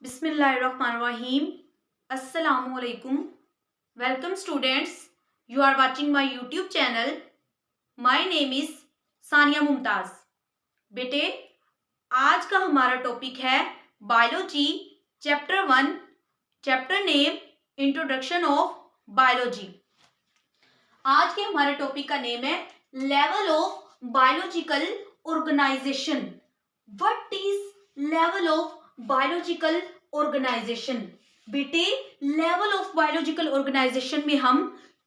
Bismillahirrahmanirrahim. Assalamu alaikum. Welcome students. You are watching my YouTube channel. My name is Sania Mumtaz. बेटे आज का हमारा topic है biology chapter 1 chapter name introduction of biology. आज के हमारे टॉपिक का नेम है level of biological organisation. What is level of biological organisation? बेटे लेवल ऑफ बायोलॉजिकल ऑर्गेनाइजेशन में हम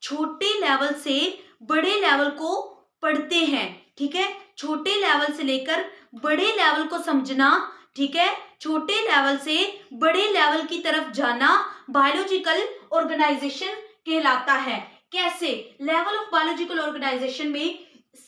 छोटे लेवल से बड़े लेवल को पढ़ते हैं. ठीक है, छोटे लेवल से लेकर बड़े लेवल को समझना. ठीक है, छोटे लेवल से बड़े लेवल की तरफ जाना बायोलॉजिकल ऑर्गेनाइजेशन कहलाता है. कैसे? लेवल ऑफ बायोलॉजिकल ऑर्गेनाइजेशन में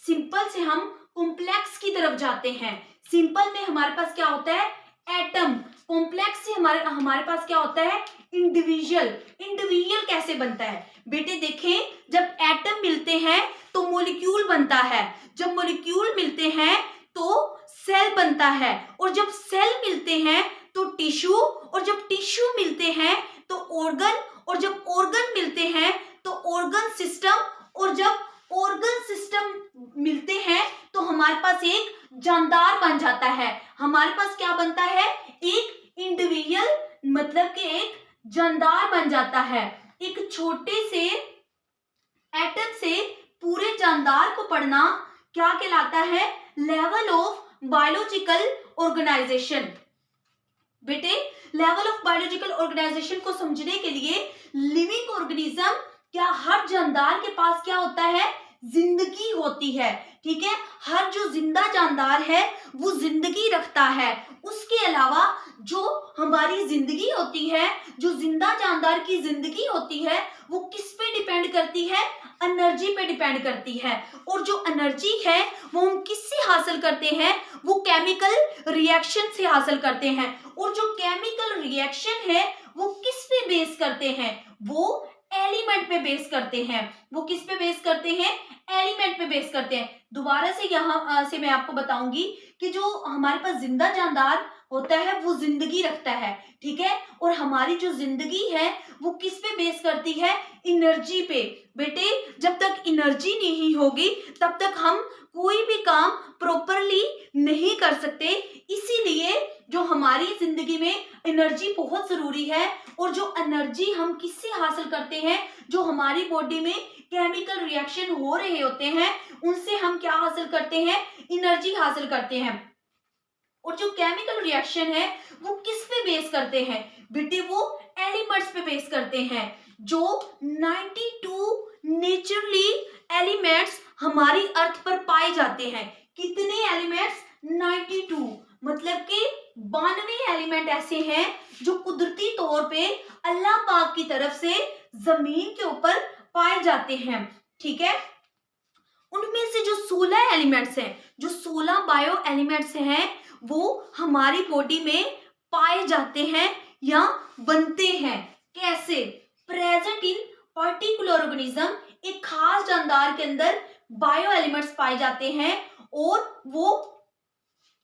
सिंपल से हम कॉम्प्लेक्स की तरफ जाते हैं. सिंपल में हमारे पास क्या होता है? एटम. कॉम्प्लेक्स से हमारे पास क्या होता है? इंडिविजुअल. इंडिविजुअल कैसे बनता है? बेटे देखें, जब एटम मिलते हैं तो मॉलिक्यूल बनता है. जब मॉलिक्यूल मिलते हैं तो सेल बनता है. और जब सेल मिलते हैं तो टिश्यू. और जब टिश्यू मिलते हैं तो ऑर्गन. और जब ऑर्गन मिलते हैं तो ऑर्गन सिस्टम. और जब ऑर्गन सिस्टम मिलते हैं तो हमारे पास एक जानदार बन जाता है. हमारे पास क्या बनता है? एक इंडिविजुअल, मतलब कि एक जानदार बन जाता है. एक छोटे से एटम से पूरे जानदार को पढ़ना क्या कहलाता है? Level of biological organisation. बेटे लेवल ऑफ बायोलॉजिकल ऑर्गेनाइजेशन को समझने के लिए लिविंग ऑर्गेनिज्म, क्या हर जानदार के पास क्या होता है? जिंदगी होती है. ठीक है, हर जो जिंदा जानदार है वो जिंदगी रखता है. उसके अलावा जो हमारी जिंदगी होती है, जो जिंदा जानदार की जिंदगी होती है, वो किस पे डिपेंड करती है? एनर्जी पे डिपेंड करती है. और जो एनर्जी है वो हम किससे हासिल करते हैं? वो केमिकल रिएक्शन से हासिल करते हैं. और जो केमिकल रिएक्शन है वो किस पे बेस करते हैं? वो एलिमेंट पे बेस करते हैं. वो किस पे बेस करते हैं? एलिमेंट पे बेस करते हैं. दोबारा से यहाँ से मैं आपको बताऊंगी कि जो हमारे पास जिंदा जानदार होता है वो जिंदगी रखता है. ठीक है, और हमारी जो जिंदगी है वो किस पे बेस करती है? एनर्जी पे. बेटे जब तक एनर्जी नहीं होगी तब तक हम कोई भी काम प्रॉपरली नहीं कर सकते. इसीलिए जो हमारी जिंदगी में एनर्जी बहुत जरूरी है. और जो एनर्जी हम किससे हासिल करते हैं? जो हमारी बॉडी में केमिकल रिएक्शन हो रहे होते हैं उनसे हम क्या हासिल करते हैं? एनर्जी हासिल करते हैं. और जो केमिकल रिएक्शन है वो किस पे बेस करते हैं? बेटे वो एलिमेंट्स पे बेस करते हैं. जो 92 नेचुरली एलिमेंट्स हमारी अर्थ पर पाए जाते हैं. कितने एलिमेंट्स? 92. मतलब कि 92 एलिमेंट ऐसे हैं जो कुदरती तौर पे अल्लाह पाक की तरफ से जमीन के ऊपर पाए जाते हैं. ठीक है, उनमें से जो 16 एलिमेंट्स हैं, जो 16 बायो एलिमेंट्स हैं, वो हमारी बॉडी में पाए जाते हैं या बनते हैं. कैसे? प्रेजेंट इन पर्टिकुलर ऑर्गेनिज्म, एक खास जानदार के अंदर बायो एलिमेंट्स पाए जाते हैं और वो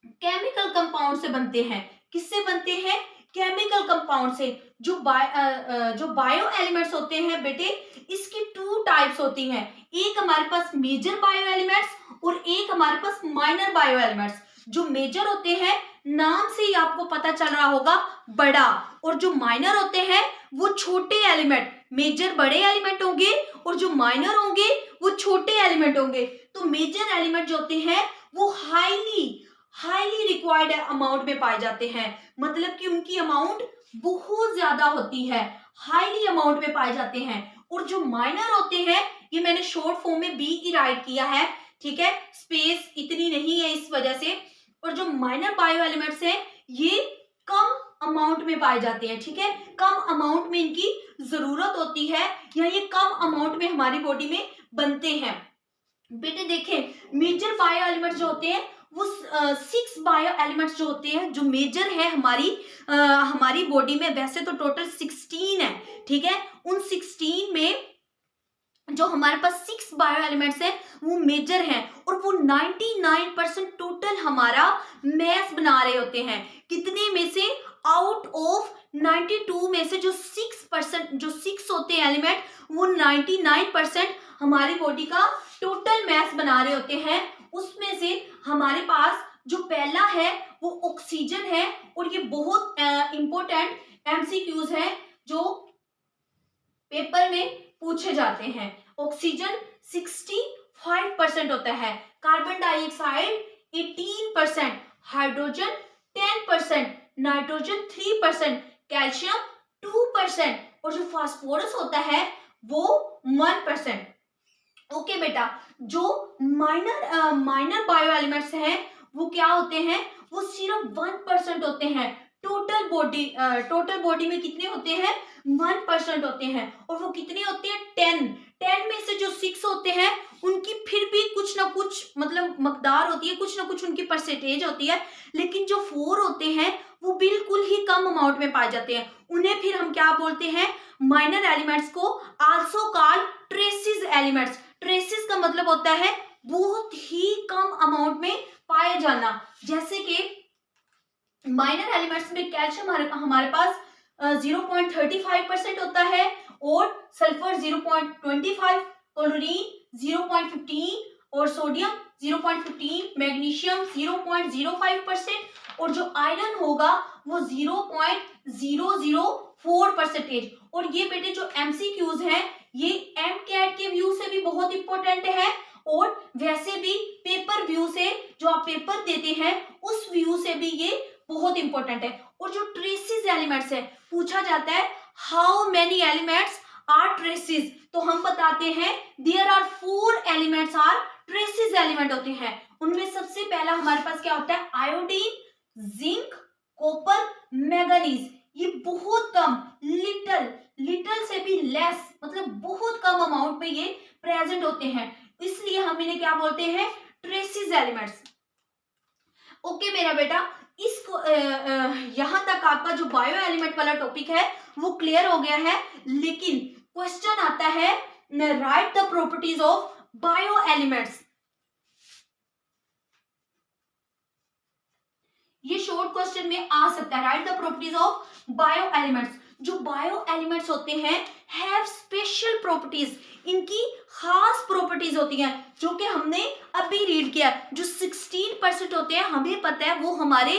केमिकल कंपाउंड से बनते हैं. किससे बनते हैं? केमिकल कंपाउंड से. जो बायो एलिमेंट्स होते हैं बेटे, इसकी 2 टाइप्स होती हैं. एक हमारे पास मेजर बायो एलिमेंट्स और एक हमारे पास माइनर बायो एलिमेंट्स. जो मेजर होते हैं नाम से ही आपको पता चल रहा होगा, बड़ा. और जो माइनर होते हैं वो छोटे एलिमेंट. मेजर बड़े एलिमेंट होंगे और जो माइनर होंगे वो छोटे एलिमेंट होंगे. तो मेजर एलिमेंट जो होते हैं वो हाईली रिक्वायर्ड अमाउंट में पाए जाते हैं. मतलब कि उनकी अमाउंट बहुत ज्यादा होती है, हाईली अमाउंट में पाए जाते हैं. और जो माइनर होते हैं, ये मैंने शॉर्ट फॉर्म में बी ही राइट किया है. ठीक है, स्पेस इतनी नहीं है इस वजह से. और जो माइनर बायो एलिमेंट्स हैं ये कम अमाउंट में पाए जाते हैं. ठीक है, कम अमाउंट में इनकी जरूरत होती है या ये कम अमाउंट में हमारी बॉडी में बनते हैं. बेटे देखें, मेजर बायो एलिमेंट्स जो होते हैं वो 6 बायो एलिमेंट्स जो होते हैं, जो मेजर है हमारी बॉडी में. वैसे तो टोटल 16 है. ठीक है, उन 16 में जो हमारे पास 6 बायो एलिमेंट्स हैं वो मेजर हैं और वो 99% टोटल हमारा मैस बना रहे होते हैं। कितने में से? आउट ऑफ 92 में से जो 6 होते हैं एलिमेंट, वो 99% हमारी बॉडी का टोटल मैस बना रहे होते हैं। उसमें से हमारे पास जो पहला है वो ऑक्सीजन है और ये बहुत इंपॉर्टेंट एमसीक्यूज है जो पेपर में पूछे जाते हैं। ऑक्सीजन 65% होता है, carbon dioxide 18%, hydrogen 10%, nitrogen 3%, calcium 2% और जो फास्फोरस होता है वो 1%। ओके बेटा, जो माइनर बायो एलिमेंट्स हैं वो क्या होते हैं? वो सिर्फ 1% होते हैं। टोटल बॉडी में कितने होते हैं? 1% होते हैं। और वो कितने होते हैं? 10 में से जो 6 होते हैं उनकी फिर भी कुछ ना कुछ मतलब मकदार होती है, कुछ ना कुछ उनकी परसेंटेज होती है। लेकिन जो 4 होते हैं वो बिल्कुल ही कम अमाउंट में पाए जाते हैं। उन्हें फिर हम क्या बोलते हैं? माइनर एलिमेंट्स को also called traces elements. Traces का मतलब होता है बहुत ही कम अमाउंट में पाए जाना। जैसे कि माइनर एलिमेंट्स में कैल्शियम हमारे पास 0.35% होता है और सल्फर 0.25, क्लोरीन 0.15 और सोडियम 0.15, मैग्नीशियम 0.05% और जो आयरन होगा वो 0.004%। और ये बेटे जो एमसीक्यूज हैं ये एमकेट के व्यू से भी बहुत इंपॉर्टेंट है और वैसे भी पेपर व्यू से जो आप पेपर देते हैं उस व्यू से भी ये बहुत इंपॉर्टेंट है। और जो ट्रेसिस एलिमेंट्स है पूछा जाता है how many elements are traces, तो हम बताते हैं there are 4 elements are traces element होते हैं। उनमें सबसे पहला हमारे पास क्या होता है? Iodine, zinc, copper, manganese. ये बहुत कम, लिटल से भी लेस, मतलब बहुत कम अमाउंट में ये प्रेजेंट होते हैं, इसलिए हम इन्हें क्या बोलते हैं? Traces elements. ओके मेरा बेटा, इसको यहां तक आपका जो बायो एलिमेंट वाला टॉपिक है वो क्लियर हो गया है। लेकिन क्वेश्चन आता है right the properties of bio elements. ये शॉर्ट क्वेश्चन में आ सकता है, right the properties of bio elements. जो बायो एलिमेंट्स होते हैं हैव स्पेशल प्रॉपर्टीज, इनकी खास प्रॉपर्टीज होती हैं जो कि हमने अभी रीड किया। जो 16% होते हैं हमें पता है वो हमारे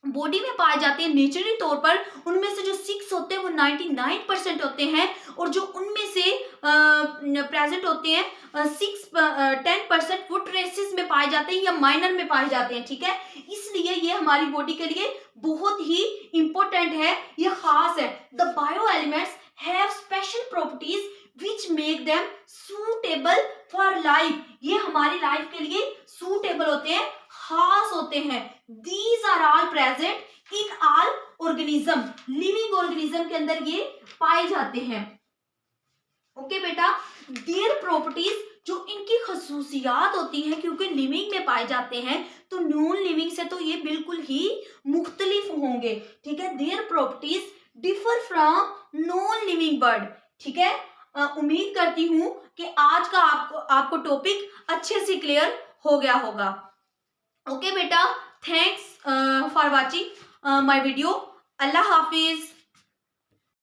बॉडी में पाए जाते हैं नेचुरली तौर पर। उनमें से जो 6 होते हैं वो 99% होते हैं और जो उनमें से प्रेजेंट होते हैं 10% वो ट्रेसिस में पाए जाते हैं या माइनर में पाए जाते हैं। ठीक है, इसलिए ये हमारी बॉडी के लिए बहुत ही इंपॉर्टेंट है, ये खास है। The bio elements have special properties which make them suitable for life, ये हमारी लाइफ के लिए सूटेबल होते हैं, खास होते हैं। These are all present in all organism, living organism के अंदर ये पाए जाते हैं। ओके बेटा, देयर प्रॉपर्टीज, जो इनकी खसूसियात होती हैं क्योंकि लिविंग में पाए जाते हैं तो नॉन लिविंग से तो ये बिल्कुल ही मुख्तलिफ होंगे। ठीक है, their properties differ from non living world. ठीक है, उम्मीद करती हूं कि आज का आपको टॉपिक अच्छे से क्लियर हो गया होगा। ओके बेटा, thanks for watching my video. Allah Hafiz.